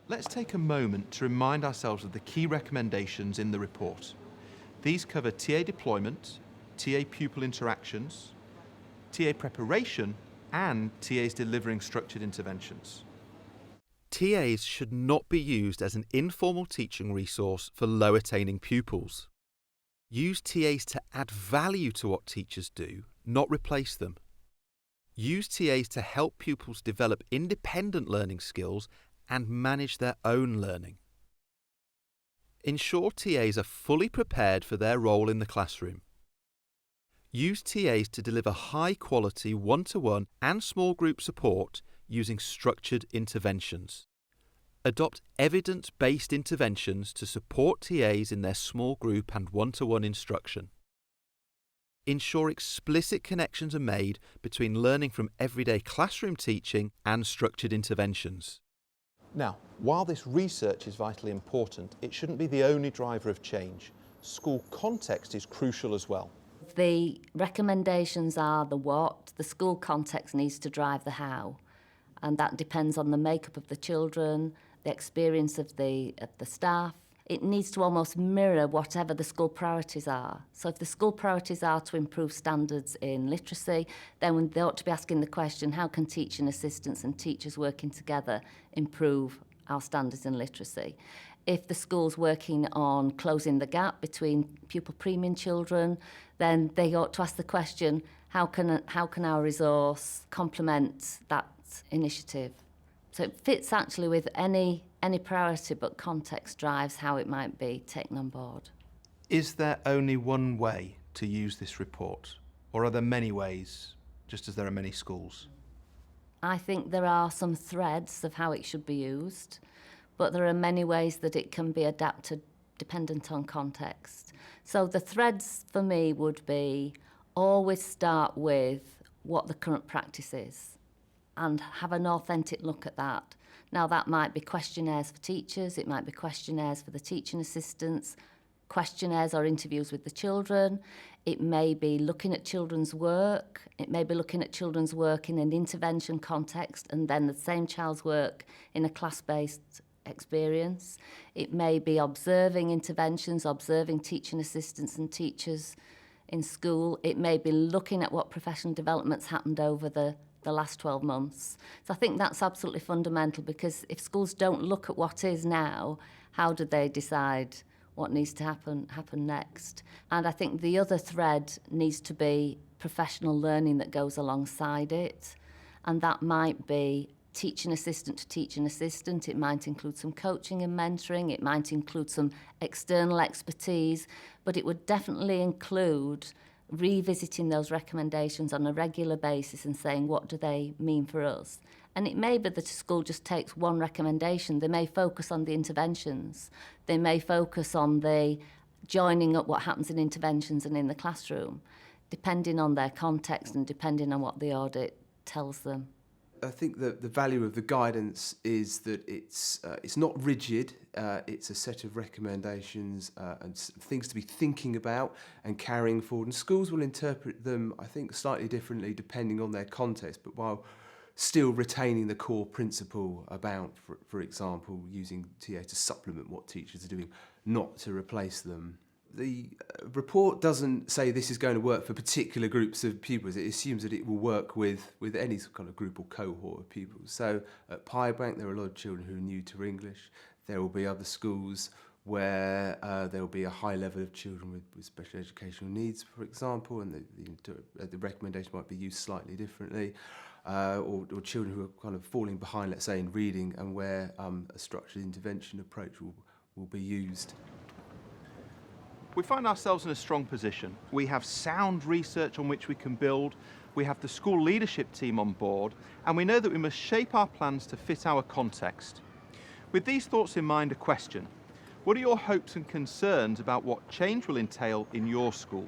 Let's take a moment to remind ourselves of the key recommendations in the report. These cover TA deployment, TA pupil interactions, TA preparation, and TAs delivering structured interventions. TAs should not be used as an informal teaching resource for low attaining pupils. Use TAs to add value to what teachers do, not replace them. Use TAs to help pupils develop independent learning skills and manage their own learning. Ensure TAs are fully prepared for their role in the classroom. Use TAs to deliver high-quality one-to-one and small group support using structured interventions. Adopt evidence-based interventions to support TAs in their small group and one-to-one instruction. Ensure explicit connections are made between learning from everyday classroom teaching and structured interventions. Now, while this research is vitally important, it shouldn't be the only driver of change. School context is crucial as well. The recommendations are the what, the school context needs to drive the how, and that depends on the makeup of the children, the experience of the staff. It needs to almost mirror whatever the school priorities are. So if the school priorities are to improve standards in literacy, then they ought to be asking the question, how can teaching assistants and teachers working together improve our standards in literacy? If the school's working on closing the gap between pupil premium children, then they ought to ask the question, how can our resource complement that initiative? So it fits actually with any priority, but context drives how it might be taken on board. Is there only one way to use this report, or are there many ways, just as there are many schools? I think there are some threads of how it should be used, but there are many ways that it can be adapted dependent on context. So the threads for me would be always start with what the current practice is and have an authentic look at that. Now that might be questionnaires for teachers, it might be questionnaires for the teaching assistants, questionnaires or interviews with the children. It may be looking at children's work. It may be looking at children's work in an intervention context and then the same child's work in a class-based experience. It may be observing interventions, observing teaching assistants and teachers in school. It may be looking at what professional development's happened over the last 12 months. So I think that's absolutely fundamental, because if schools don't look at what is now, how do they decide what needs to happen next? And I think the other thread needs to be professional learning that goes alongside it, and that might be teaching assistant to teaching assistant. It might include some coaching and mentoring. It might include some external expertise, but it would definitely include revisiting those recommendations on a regular basis and saying, what do they mean for us? And it may be that a school just takes one recommendation. They may focus on the interventions. They may focus on the joining up what happens in interventions and in the classroom, depending on their context and depending on what the audit tells them. I think that the value of the guidance is that it's not rigid. It's a set of recommendations and things to be thinking about and carrying forward. And schools will interpret them, I think, slightly differently depending on their context, but while still retaining the core principle about, for example, using TA to supplement what teachers are doing, not to replace them. The report doesn't say this is going to work for particular groups of pupils. It assumes that it will work with any kind of group or cohort of pupils. So at Pybank, there are a lot of children who are new to English. There will be other schools where there will be a high level of children with special educational needs, for example, and the recommendation might be used slightly differently. Or children who are kind of falling behind, let's say, in reading, and where a structured intervention approach will be used. We find ourselves in a strong position. We have sound research on which we can build, we have the school leadership team on board, and we know that we must shape our plans to fit our context. With these thoughts in mind, a question. What are your hopes and concerns about what change will entail in your school?